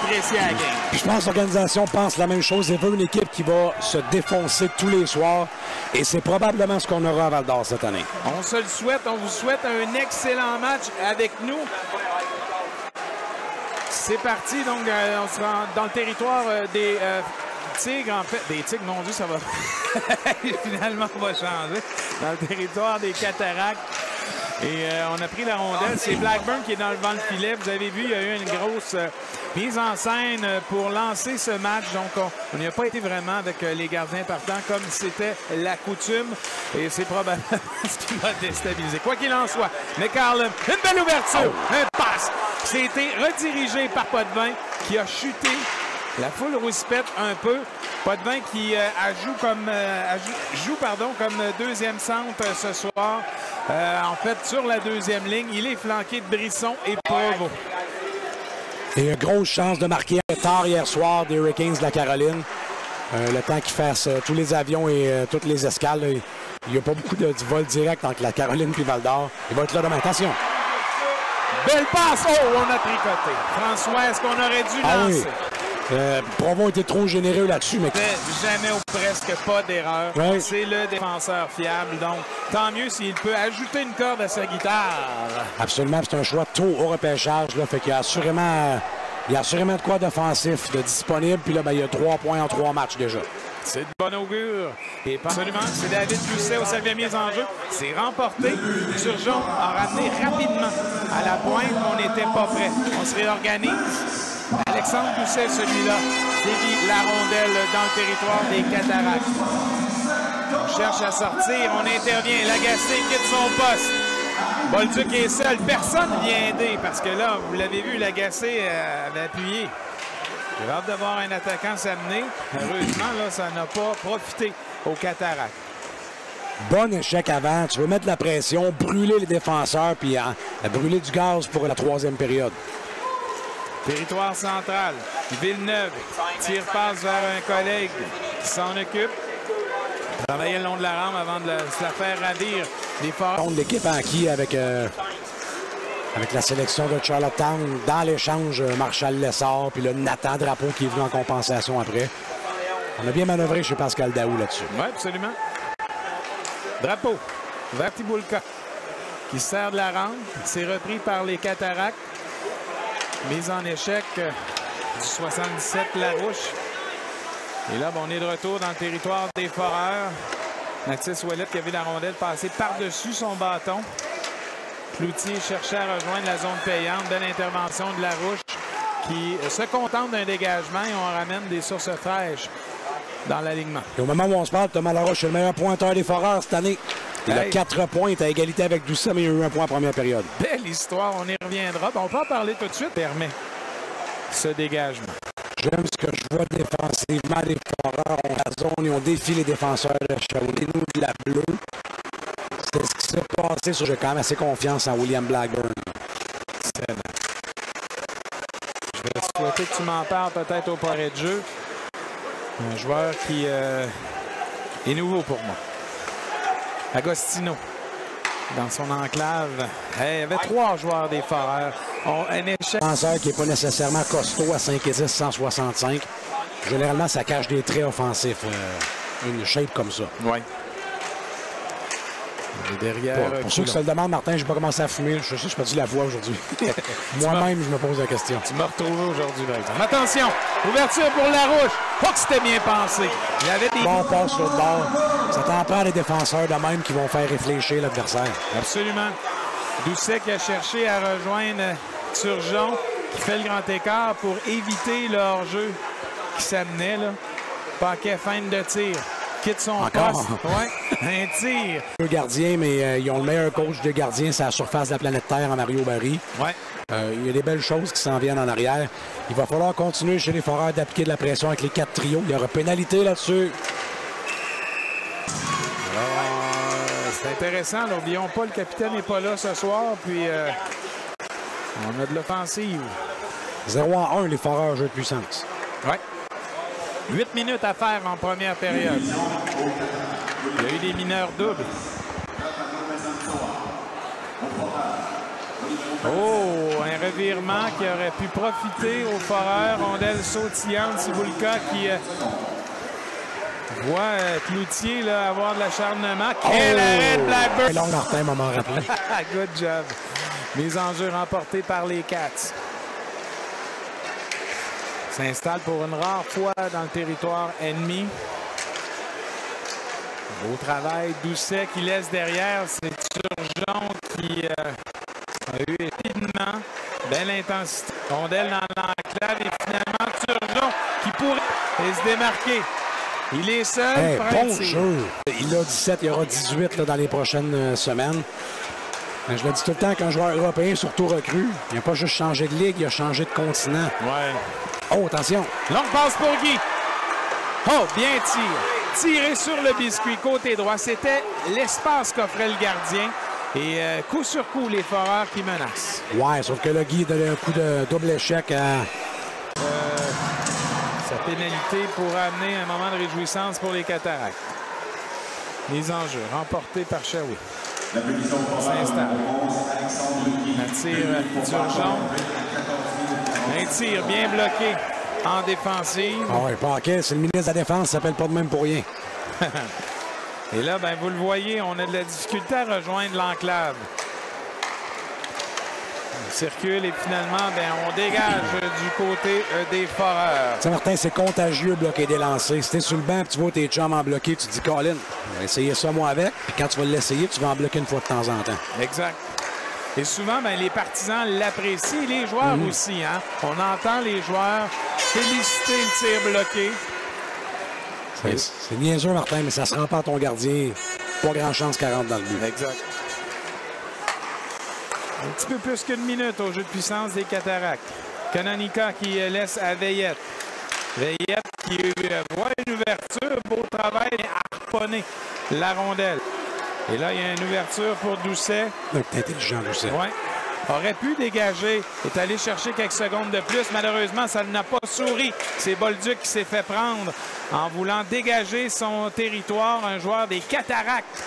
apprécié la game. Je pense que l'organisation pense la même chose et veut une équipe qui va se défoncer tous les soirs. Et c'est probablement ce qu'on aura à Val-d'Or cette année. On se le souhaite. On vous souhaite un excellent match avec nous. C'est parti. Donc, on sera dans le territoire des Tigres. En fait, des Tigres, mon Dieu, ça va... Finalement, on va changer. Dans le territoire des Cataractes. Et on a pris la rondelle. C'est Blackburn qui est dans le vent de filet. Vous avez vu, il y a eu une grosse mise en scène pour lancer ce match. Donc, on n'y a pas été vraiment avec les gardiens partants comme c'était la coutume. Et c'est probablement ce qui va déstabiliser. Quoi qu'il en soit, McCallum, une belle ouverture, un passe. C'était redirigé par Potvin qui a chuté. La foule rouspète un peu. Potvin qui joue comme deuxième centre ce soir. En fait, sur la deuxième ligne, il est flanqué de Brisson et Provo. Et une grosse chance de marquer tard hier soir des Hurricanes de la Caroline. Le temps qu'ils fassent tous les avions et toutes les escales. Là, il n'y a pas beaucoup de vol direct entre la Caroline et Val-d'Or. Il va être là demain. Attention. Belle passe! Oh, on a tricoté. François, est-ce qu'on aurait dû lancer? Oui. Provo était trop généreux là-dessus, mais... Jamais ou presque pas d'erreur. Oui. C'est le défenseur fiable. Donc, tant mieux s'il peut ajouter une corde à sa guitare. Absolument. C'est un choix tôt au repêchage. Là, fait qu'il y a assurément de quoi d'offensif de disponible. Puis là, ben, il y a 3 points en 3 matchs déjà. C'est de bon augure. Et absolument, c'est David Doucet au sa mise en jeu. C'est remporté. Turgeon a ramené rapidement à la pointe. On n'était pas prêt. On se réorganise. Alexandre Doucet, celui-là, dévie la rondelle dans le territoire des Cataractes. On cherche à sortir. On intervient. Lagacé quitte son poste. Bolduc est seul. Personne ne vient aider parce que là, vous l'avez vu, Lagacé avait appuyé. J'ai hâte de voir un attaquant s'amener. Heureusement, là, ça n'a pas profité aux Cataractes. Bon échec avant. Tu veux mettre de la pression, brûler les défenseurs, puis brûler du gaz pour la 3e période. Territoire central. Villeneuve. Tire-passe vers un collègue qui s'en occupe. Travailler le long de la rampe avant de se la faire ravir. Les forts. L'équipe a acquis avec la sélection de Charlottetown. Dans l'échange, Marshall Lessard, puis le Nathan Drapeau qui est venu en compensation après. On a bien manœuvré chez Pascal Daou là-dessus. Oui, absolument. Drapeau. Vertiboulka qui sert de la rampe. C'est repris par les Cataractes. Mise en échec du 77 Larouche. Et là, on est de retour dans le territoire des Foreurs. Mathis Ouellet qui a vu la rondelle passer par-dessus son bâton. Cloutier cherchait à rejoindre la zone payante. Belle intervention de Larouche qui se contente d'un dégagement et on ramène des sources fraîches dans l'alignement. Et au moment où on se parle, Thomas Larouche est le meilleur pointeur des Foreurs cette année. Il a 4 points, à égalité avec Doucet, mais il y a eu 1 point en première période. Belle histoire, on y reviendra. On peut en parler tout de suite. Permet ce dégagement. J'aime ce que je vois défensivement. Les Foreurs ont la zone et on défie les défenseurs de Shawinigan de la bleue. C'est ce qui s'est passé. J'ai quand même assez confiance en William Blackburn. Excellent. Je vais souhaiter que tu m'en parles peut-être au paré de jeu. Un joueur qui est nouveau pour moi. Agostino, dans son enclave. Hey, il y avait 3 joueurs des Foreurs. Un échec. Un défenseur qui n'est pas nécessairement costaud à 5 et 10, 165. Généralement, ça cache des traits offensifs. Une shape comme ça. Oui. Derrière. Pour ceux qui se le demandent, Martin, je n'ai pas commencé à fumer. Je sais, je perdu la voix aujourd'hui. Moi-même, je me pose la question. Tu m'as retrouvé aujourd'hui, par exemple. Attention! Ouverture pour Larouche. Pas que c'était bien pensé. Il y avait des... Bon passe sur le bord. Ça t'en prend les défenseurs de même qui vont faire réfléchir l'adversaire. Absolument. Doucet qui a cherché à rejoindre Turgeon, qui fait le grand écart pour éviter le hors-jeu qui s'amenait. Paquet feinte de tir. Quitte son poste. Ouais, un tir. Deux gardiens, mais ils ont le meilleur coach de gardiens, c'est à la surface de la planète Terre en Mario Barry. Ouais. Il y a des belles choses qui s'en viennent en arrière. Il va falloir continuer chez les Foreurs d'appliquer de la pression avec les 4 trios. Il y aura pénalité là-dessus. C'est intéressant. N'oublions pas, le capitaine n'est pas là ce soir. Puis, on a de l'offensive. 0-1, les Foreurs, jeu de puissance. Oui. 8 minutes à faire en première période. Il y a eu des mineurs doubles. Oh, un revirement qui aurait pu profiter au foreur. Rondelle sautillante. Cibulka qui voit Cloutier là, avoir de l'acharnement. Quel arrêt de Blackburn! Long Martin m'a rappelé. Good job. Mise en jeu remportée par les Cats. S'installe pour une rare fois dans le territoire ennemi. Beau travail. Doucet qui laisse derrière. C'est Turgeon qui a eu rapidement. Belle intensité. Rondelle dans l'enclave et finalement Turgeon qui pourrait se démarquer. Il est seul. Hey, bon jeu. Il a 17, il y aura 18 là, dans les prochaines semaines. Mais je le dis tout le temps qu'un joueur européen, surtout recru, il n'a pas juste changé de ligue, il a changé de continent. Ouais. Oh, attention. Longue passe pour Guy. Oh, bien tiré sur le biscuit côté droit. C'était l'espace qu'offrait le gardien. Et coup sur coup, les foreurs qui menacent. Ouais, sauf que le Guy donne un coup de double échec à... Sa pénalité pour amener un moment de réjouissance pour les Cataractes. Mise en jeu, remportée par Shawi. S'installe. Un tir Turgeon. Un tir bien bloqué en défensive. Ah ouais, Paquet, c'est le ministre de la Défense, ça s'appelle pas de même pour rien. Et là, ben, vous le voyez, on a de la difficulté à rejoindre l'enclave. On circule et finalement, ben, on dégage du côté des foreurs. Tu sais, Martin, c'est contagieux bloquer des lancers. Si t'es sur le banc et tu vois tes chums en bloqué, tu te dis, Colin, on va essayer ça moi avec. Puis quand tu vas l'essayer, tu vas en bloquer une fois de temps en temps. Exact. Et souvent, ben, les partisans l'apprécient, les joueurs aussi. Hein? On entend les joueurs féliciter le tir bloqué. C'est niaiseux, Martin, mais ça se rend pas à ton gardien. Pas grand chance qu'elle rentre dans le but. Exact. Un petit peu plus qu'une minute au jeu de puissance des Cataractes. Canonica qui laisse à Veillette. Veillette qui voit une ouverture. Beau travail, harponner la rondelle. Et là, il y a une ouverture pour Doucet. C'est intelligent, Doucet. Oui. Aurait pu dégager. Est allé chercher quelques secondes de plus. Malheureusement, ça n'a pas souri. C'est Bolduc qui s'est fait prendre en voulant dégager son territoire. Un joueur des Cataractes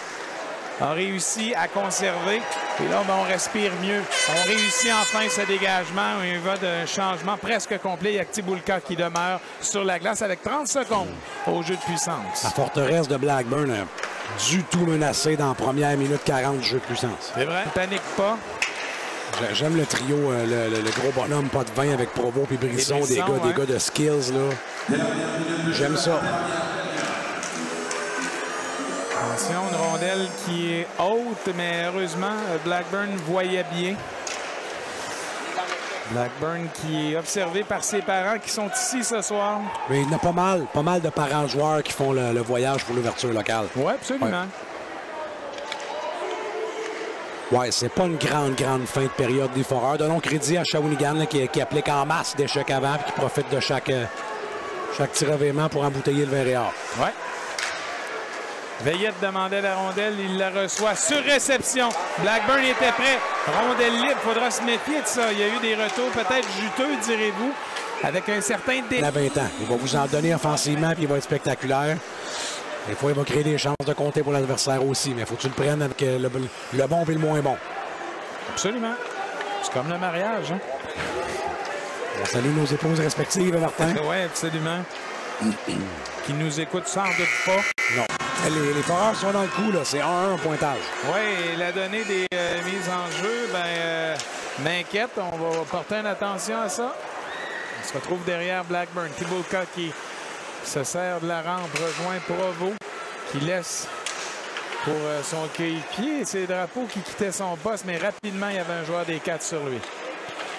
a réussi à conserver. Et là, ben, on respire mieux. On réussit enfin ce dégagement. Il va d'un changement presque complet. Il y a Cibulka qui demeure sur la glace avec 30 secondes au jeu de puissance. La forteresse de Blackburn du tout menacée dans la première minute 40 du jeu de puissance. C'est vrai. Panique pas. J'aime le trio, le gros bonhomme, pas de vin avec Provo puis Brisson, des gars de skills. Là. J'aime ça. Attention, une rondelle qui est haute, mais heureusement, Blackburn voyait bien. Blackburn qui est observé par ses parents qui sont ici ce soir. Mais il y en a pas mal de parents joueurs qui font le voyage pour l'ouverture locale. Oui, absolument. Ouais, c'est pas une grande fin de période des foreurs. Donnons crédit à Shawinigan là, qui applique en masse d'échecs avant et qui profite de chaque tir revirement pour embouteiller le verre et or. Ouais. Veillette demandait la rondelle, il la reçoit sur réception. Blackburn était prêt. Rondelle libre, il faudra se méfier de ça. Il y a eu des retours peut-être juteux, direz-vous, avec un certain Il a 20 ans. Il va vous en donner offensivement puis il va être spectaculaire. Des fois, il va créer des chances de compter pour l'adversaire aussi, mais il faut que tu le prennes avec le bon et le moins bon. Absolument. C'est comme le mariage. Hein? On salue nos épouses respectives, Martin. Oui, absolument. Qui nous écoutent sans doute pas. Non. Les foreurs sont dans le coup, là. C'est 1-1 pointage. Oui, la donnée des mises en jeu, m'inquiète. On va porter une attention à ça. On se retrouve derrière Blackburn. Cibulka qui se sert de la rampe, rejoint Provo, qui laisse pour son coéquipier. C'est Drapeau qui quittait son poste, mais rapidement, il y avait un joueur des 4 sur lui.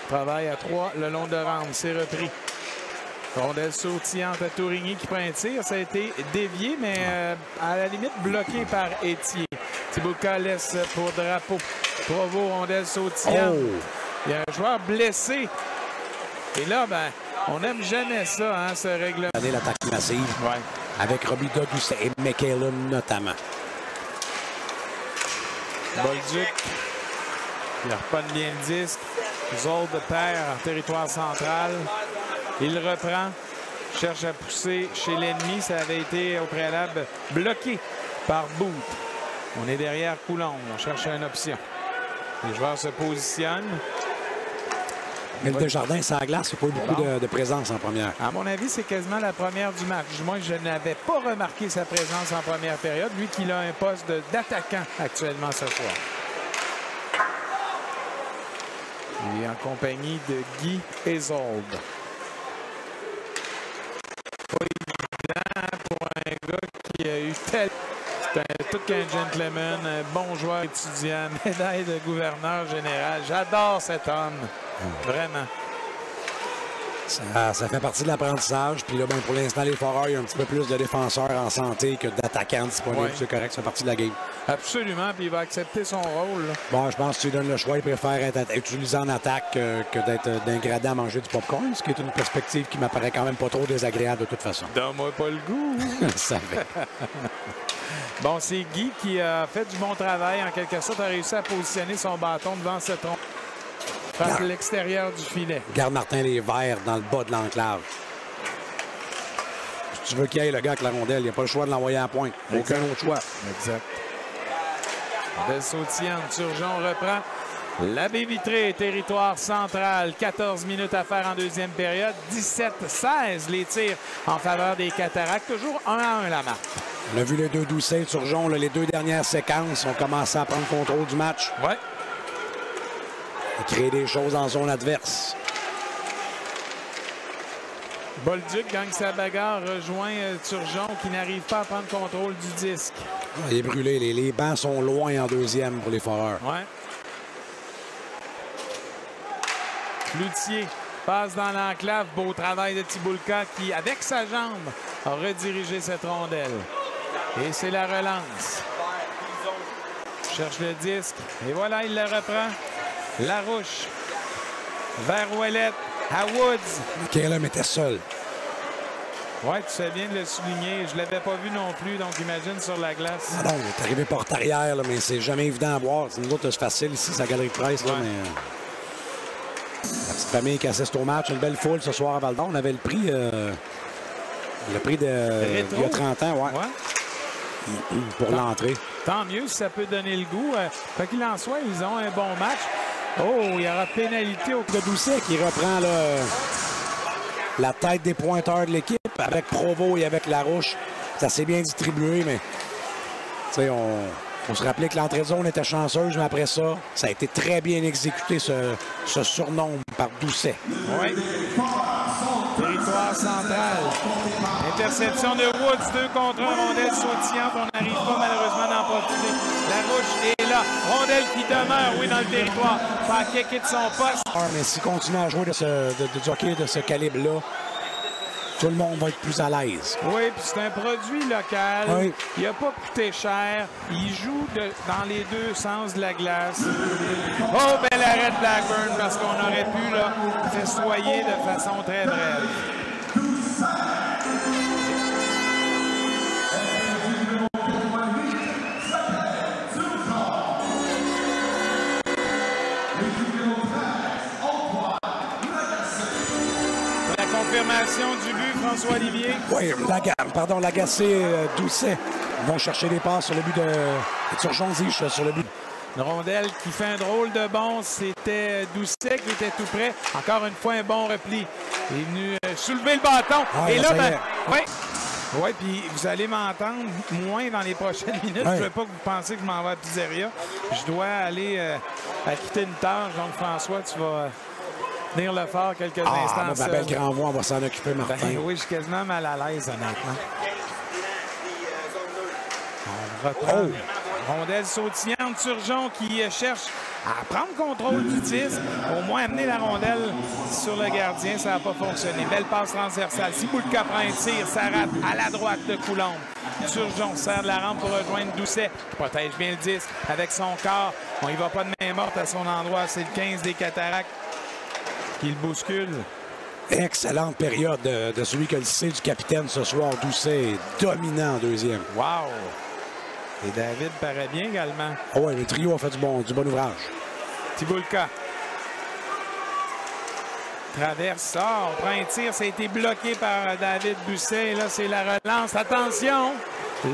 Travail à 3 le long de rampe. C'est repris. Rondelle sautillante à Tourigny qui prend un tir. Ça a été dévié, mais à la limite bloqué par Étier. Cibulka laisse pour Drapeau. Provo, rondelle sautillante. Oh. Il y a un joueur blessé. Et là, on n'aime jamais ça, hein, ce règlement. L'attaque massive avec Robida Doucet et McCallum notamment. Bolduc, il reprend bien le disque. Zone de terre en territoire central. Il reprend, cherche à pousser chez l'ennemi. Ça avait été au préalable bloqué par Booth. On est derrière Coulombe. On cherche une option. Les joueurs se positionnent. Mais le Desjardins, ça la glace, il n'y a pas eu beaucoup de présence en première. À mon avis, c'est quasiment la première du match. Moi, je n'avais pas remarqué sa présence en première période, lui qui a un poste d'attaquant actuellement ce soir. Il est en compagnie de Guy Ezold. Pas évident pour un gars qui a eu tout qu'un gentleman, un bon joueur étudiant, médaille de gouverneur général. J'adore cet homme. Vraiment. Ça fait partie de l'apprentissage. Puis là, ben, pour l'instant, les Foreurs, il y a un petit peu plus de défenseurs en santé que d'attaquants disponibles. C'est correct, ça fait partie de la game. Absolument, puis il va accepter son rôle. Là. Bon, je pense que tu lui donnes le choix. Il préfère être utilisé en attaque que d'être d'un gradin à manger du popcorn, ce qui est une perspective qui m'apparaît quand même pas trop désagréable de toute façon. Donne-moi pas le goût. Ça fait. Bon, c'est Guy qui a fait du bon travail. En quelque sorte, a réussi à positionner son bâton devant ce tronc. Face à l'extérieur du filet. Garde Martin les verts dans le bas de l'enclave. Si tu veux qu'il y ait le gars avec la rondelle, il n'y a pas le choix de l'envoyer à la pointe. Aucun autre choix. Exact. Belle sautillante. Turgeon reprend. La baie vitrée, territoire central. 14 minutes à faire en deuxième période. 17-16 les tirs en faveur des Cataractes. Toujours 1-1 la marque. On a vu les deux Doucet, Turgeon, là, les deux dernières séquences ont commencé à prendre contrôle du match. Ouais. Et créer des choses en zone adverse. Bolduc gagne sa bagarre, rejoint Turgeon qui n'arrive pas à prendre contrôle du disque. Il est brûlé. Les bancs sont loin en deuxième pour les Foreurs. Ouais. Cloutier passe dans l'enclave. Beau travail de Tiboulka qui, avec sa jambe, a redirigé cette rondelle. Et c'est la relance. Cherche le disque. Et voilà, il le reprend. Larouche. Vers Ouellette. À Woods. Calum était seul. Oui, tu sais bien de le souligner. Je ne l'avais pas vu non plus, donc imagine sur la glace. Ah non, il est arrivé porte arrière, là, mais c'est jamais évident à voir. C'est nous autres, c'est facile ici, c'est la galerie de presse. Là, ouais. Mais, la petite famille qui assiste au match, une belle foule ce soir à Val-d'Or. On avait le prix de il y a 30 ans, ouais. Pour l'entrée. Tant mieux si ça peut donner le goût. Quoi qu'il en soit, ils ont un bon match. Oh, il y aura pénalité au Doucet qui reprend là, la tête des pointeurs de l'équipe avec Provo et avec Larouche. Ça s'est bien distribué, mais on faut se rappeler que l'entrée de zone était chanceuse, mais après ça, ça a été très bien exécuté, ce surnom par Doucet. Oui. Territoire central. Interception de Woods, 2 contre 1. Rondelle sautillante. On n'arrive pas malheureusement d'en profiter. Larouche est là. Rondelle qui demeure, oui, dans le territoire. Paquet quitte son poste. Mais s'il continue à jouer de hockey de ce calibre-là, tout le monde va être plus à l'aise. Oui, puis c'est un produit local. Oui. Il n'a pas coûté cher. Il joue dans les deux sens de la glace. Oh, bel arrêt de Blackburn parce qu'on aurait pu là, festoyer de façon très brève. Confirmation du but, François Olivier. Oui, Lagacé, Doucet vont chercher les passes sur le but de Turgeon-Ziche sur le but. Une rondelle qui fait un drôle de bon. C'était Doucet qui était tout près. Encore une fois, un bon repli. Il est venu soulever le bâton. Ah, et là, oui, puis vous allez m'entendre moins dans les prochaines minutes. Ouais. Je ne veux pas que vous pensiez que je m'en vais à Pizzeria. Je dois aller acquitter une tâche. Donc, François, tu vas venir le faire quelques instants. Ma belle grand voix, on va s'en occuper, Martin. Ben, oui, je suis quasiment mal à l'aise, honnêtement. On reprend. Rondelle sautillante, Turgeon qui cherche à prendre contrôle du disque. Au moins amener la rondelle sur le gardien, ça n'a pas fonctionné. Belle passe transversale. Tiboulka prend un tir, ça rate à la droite de Coulombe. Turgeon sert de la rampe pour rejoindre Doucet. Il protège bien le disque avec son corps. On y va pas de main morte à son endroit. C'est le 15 des Cataractes qui le bouscule. Excellente période de celui que le C du capitaine ce soir. Doucet est dominant en deuxième. Wow! Et David paraît bien également. Ah ouais, le trio a fait du bon ouvrage. Tiboulka. Traverse. On prend un tir. Ça a été bloqué par David Busset. Là, c'est la relance. Attention!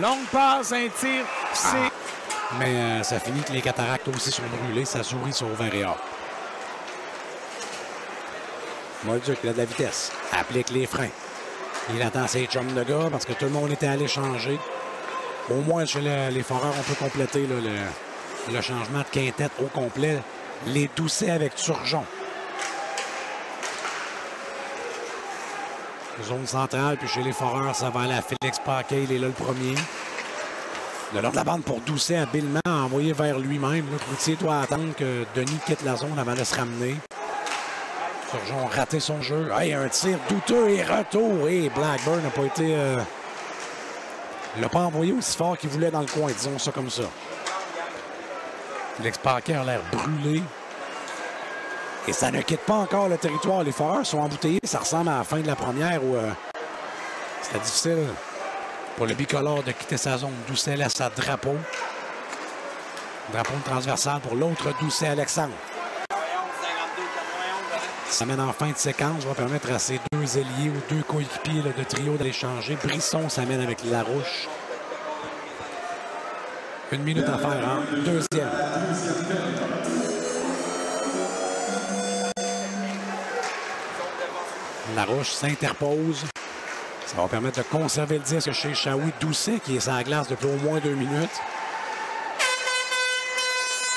Longue passe, un tir. C'est Mais ça finit que les cataractes aussi sont brûlés. Sa souris sont vert et or. Bolduc, il a de la vitesse. Applique les freins. Il attend ses chums de gars parce que tout le monde était allé changer. Au moins, chez les Foreurs, on peut compléter là, le changement de quintette au complet. Les Doucet avec Turgeon. Zone centrale, puis chez les Foreurs, ça va aller à Félix Paquet. Il est là le premier. Le long de la bande pour Doucet, habilement envoyé vers lui-même. Cloutier doit attendre que Denis quitte la zone avant de se ramener. Turgeon a raté son jeu. Hey, un tir douteux et retour. Et Blackburn n'a pas été... il l'a pas envoyé aussi fort qu'il voulait dans le coin, disons ça comme ça. Félix Paquet a l'air brûlé. Et ça ne quitte pas encore le territoire. Les Foreurs sont embouteillés. Ça ressemble à la fin de la première où c'était difficile pour le bicolore de quitter sa zone. Doucet laisse sa drapeau. Drapeau transversal pour l'autre Doucet, Alexandre. Ça mène en fin de séquence. Va permettre à ses deux ailiers ou deux coéquipiers de trio d'aller changer. Brisson s'amène avec Larouche. 1 minute à faire en deuxième. Larouche s'interpose. Ça va permettre de conserver le disque chez Shawi Doucet, qui est sur la glace depuis au moins 2 minutes.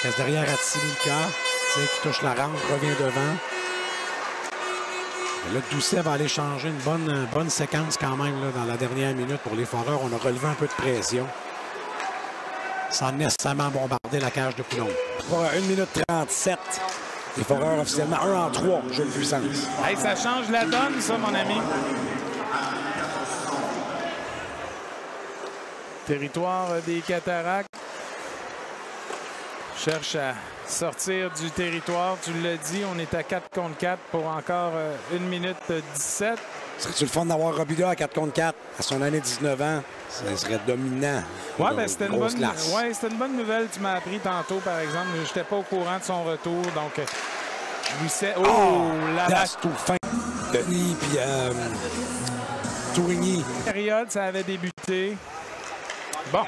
Reste derrière à Tsimilka. Qui touche la rampe, revient devant. Et là, Doucet va aller changer une bonne séquence quand même là, dans la dernière minute pour les Foreurs. On a relevé un peu de pression sans nécessairement bombarder la cage de Coulombe. Pour 1 minute 37. Les Foreurs officiellement 1 en 3, jeu de puissance. Hey, ça change la donne, ça, mon ami. Territoire des Cataractes. Cherche à sortir du territoire. Tu l'as dit, on est à 4 contre 4 pour encore 1 minute 17. Serait-tu le fun d'avoir Robida à 4 contre 4 à son année 19 ans? Ça serait dominant. Oui, ben, c'était une bonne nouvelle. Tu m'as appris tantôt, par exemple. Je n'étais pas au courant de son retour. Donc, Doucet. La passe tout fin. Denis, puis Tourigny. Période, ça avait débuté. Bon.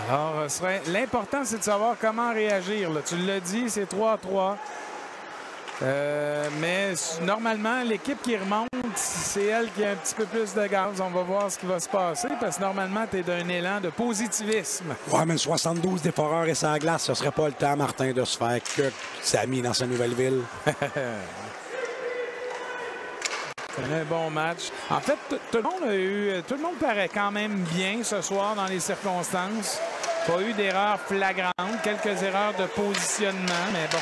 Alors, l'important, c'est de savoir comment réagir. Là. Tu l'as dit, c'est 3-3. Mais normalement, l'équipe qui remonte, c'est elle qui a un petit peu plus de gaz. On va voir ce qui va se passer parce que normalement, tu es d'un élan de positivisme. Ouais, mais 72 des Foreurs et sa glace, ce serait pas le temps, Martin, de se faire que Samy dans sa nouvelle ville. C'est un bon match. En fait, tout le monde paraît quand même bien ce soir dans les circonstances. Pas eu d'erreurs flagrantes, quelques erreurs de positionnement, mais bon.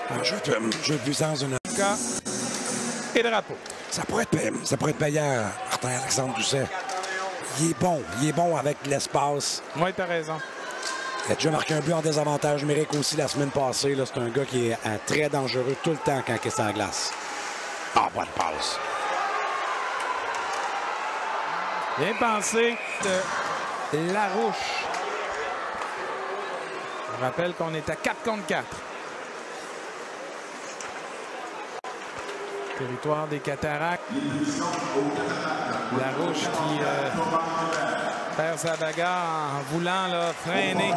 Un jeu de puissance d'une cas et drapeau. Ça pourrait être payant, Martin Alexandre Doucet. Il est bon avec l'espace. Oui, tu as raison. Il a déjà marqué un but en désavantage numérique aussi la semaine passée. C'est un gars qui est très dangereux tout le temps quand il est sur la glace. Ah, bonne passe. Bien pensé de Larouche. Je rappelle qu'on est à 4 contre 4. Territoire des Cataractes. Larouche qui perd sa bagarre en voulant là, freiner.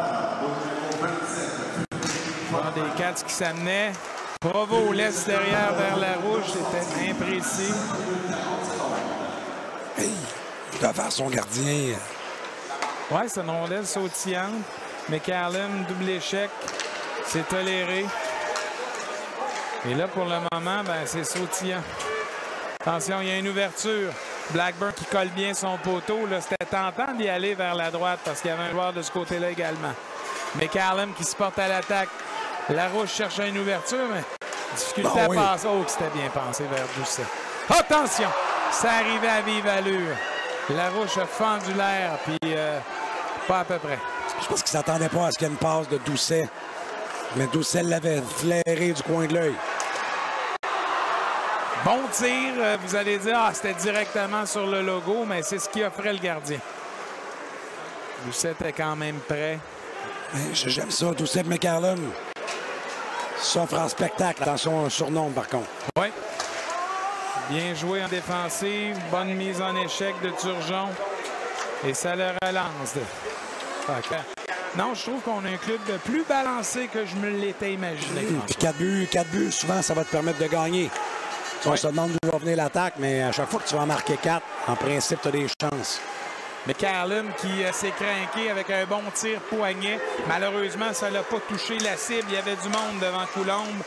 Des Cats qui s'amenaient. Provo laisse derrière vers Larouche. C'était imprécis. Hey, devant son gardien. Oui, c'est une rondelle sautillante. McCallum, double échec. C'est toléré. Et là, pour le moment, ben, c'est sautillant. Attention, il y a une ouverture. Blackburn qui colle bien son poteau. C'était tentant d'y aller vers la droite parce qu'il y avait un joueur de ce côté-là également. McCallum qui se porte à l'attaque. Larouche cherche une ouverture, mais difficulté à passer. Oh, c'était bien pensé vers Doucet. Attention! Ça arrivait à vive allure. Larouche a fendu l'air, puis pas à peu près. Je pense qu'il ne s'attendait pas à ce qu'il y ait une passe de Doucet. Mais Doucet l'avait flairé du coin de l'œil. Bon tir. Vous allez dire, c'était directement sur le logo, mais c'est ce qui offrait le gardien. Doucet était quand même prêt. J'aime ça, Doucet de McCallum. S'offre en spectacle. Attention, un surnom, par contre. Oui. Bien joué en défensive. Bonne mise en échec de Turgeon. Et ça le relance. Non, je trouve qu'on a un club plus balancé que je me l'étais imaginé. Puis 4 buts, souvent, ça va te permettre de gagner. On se demande d'où va venir l'attaque, mais à chaque fois que tu vas en marquer 4, en principe, tu as des chances. McCallum qui s'est craqué avec un bon tir poignet. Malheureusement, ça n'a pas touché la cible. Il y avait du monde devant Coulombe.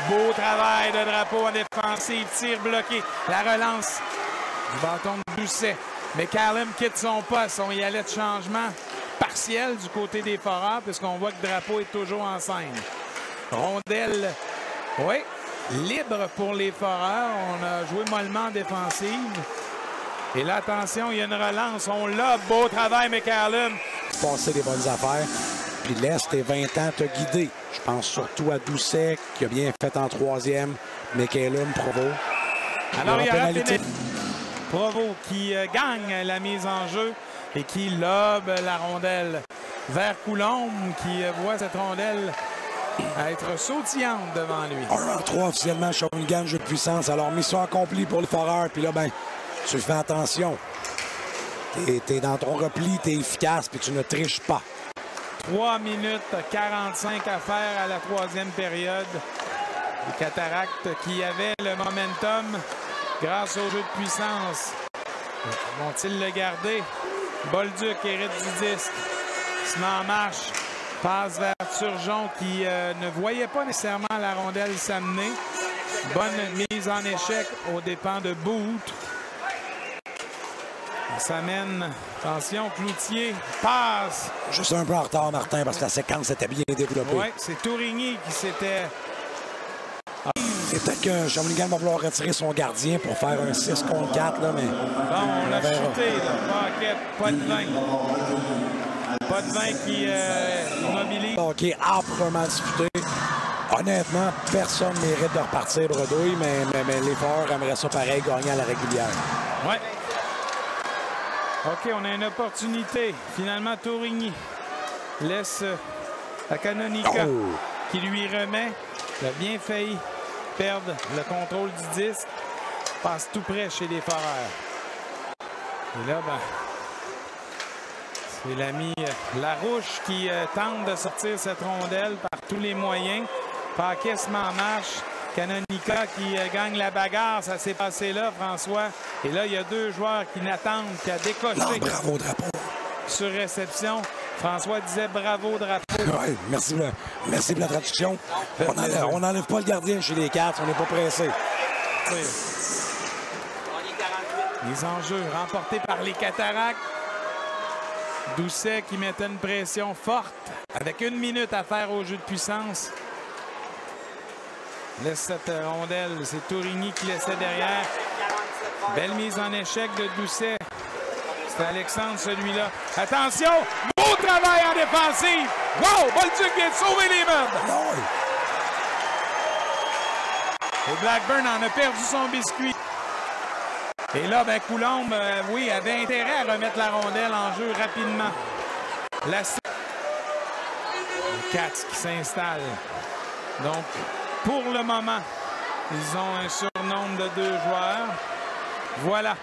Beau travail de Drapeau en défensive. Tir bloqué. La relance du bâton de Doucet. McCallum quitte son poste. On y allait de changement partiel du côté des Foreurs puisqu'on voit que Drapeau est toujours en scène. Rondelle, oui, libre pour les Foreurs. On a joué mollement en défensive. Et là, attention, il y a une relance. On l'a. Beau travail, McCallum. Passer des bonnes affaires. Puis laisse tes 20 ans te guider. Je pense surtout à Doucet, qui a bien fait en 3e. McCallum, Provo. Alors, il y aura pénalité. Provo qui gagne la mise en jeu et qui lobe la rondelle vers Coulombe, qui voit cette rondelle être sautillante devant lui. 1-3 officiellement, Shawinigan, jeu de puissance. Alors, mission accomplie pour les Foreurs. Puis là, ben, tu fais attention. T'es dans ton repli, t'es efficace, puis tu ne triches pas. 3 minutes 45 à faire à la 3e période. Les Cataractes qui avaient le momentum grâce au jeu de puissance. Vont-ils le garder? Bolduc hérite du disque. Se met en marche. Passe vers Turgeon qui ne voyait pas nécessairement la rondelle s'amener. Bonne mise en échec aux dépens de Boot. On s'amène. Attention, Cloutier passe. Juste un peu en retard, Martin, parce que la séquence était bien développée. Oui, c'est Tourigny qui s'était... C'est peut-être que Shawinigan va vouloir retirer son gardien pour faire un 6 contre 4, là, mais... Bon, on l'a chuté, là. Paquette, pas de 20. Pas de 20 qui immobilise. OK, âprement disputé. Honnêtement, personne ne mérite de repartir bredouille, mais les Foreurs aimeraient ça pareil, gagner à la régulière. Oui. OK, on a une opportunité. Finalement, Tourigny laisse la Canonica qui lui remet. Il a bien failli perdre le contrôle du disque. Passe tout près chez les Foreurs. Et là, ben, c'est l'ami Larouche qui tente de sortir cette rondelle par tous les moyens. Paquet se met en marche. Canonica qui gagne la bagarre. Ça s'est passé là, François. Et là, il y a 2 joueurs qui n'attendent qu'à décocher. Non, bravo, Drapeau. Sur réception. François disait bravo, Drapeau. Oui, merci pour la traduction. On n'enlève pas le gardien chez les Cats. On n'est pas pressé. Les enjeux remportés par les Cataractes. Doucet qui mettait une pression forte avec 1 minute à faire au jeu de puissance. Laisse cette rondelle. C'est Tourigny qui laissait derrière. Belle mise en échec de Doucet. C'est Alexandre, celui-là. Attention! Beau travail en défensive! Wow! Bolduc vient de sauver les meubles! Et Blackburn en a perdu son biscuit. Et là, ben, Coulombe, oui, avait intérêt à remettre la rondelle en jeu rapidement. La Cats qui s'installe. Donc, pour le moment, ils ont un surnombre de 2 joueurs. Voilà.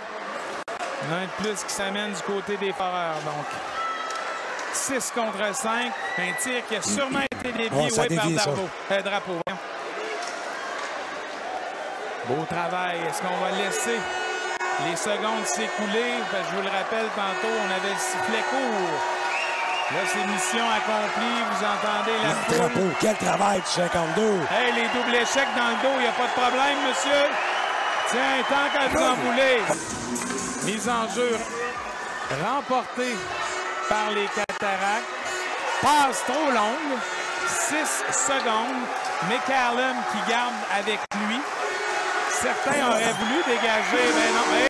Un de plus qui s'amène du côté des Foreurs. Donc, 6 contre 5. Un tir qui a sûrement été dévié par Drapeau. Beau travail. Est-ce qu'on va laisser les secondes s'écouler? Je vous le rappelle, tantôt, on avait le sifflet court. Là, c'est mission accomplie. Vous entendez la foule. Drapeau, quel travail du 52. Hey, les doubles échecs dans le dos, il n'y a pas de problème, monsieur. Tiens, tant qu'à vous en voulez. Mise en jeu remportée par les Cataractes. Passe trop longue. 6 secondes. McCallum qui garde avec lui. Certains auraient voulu dégager, mais non.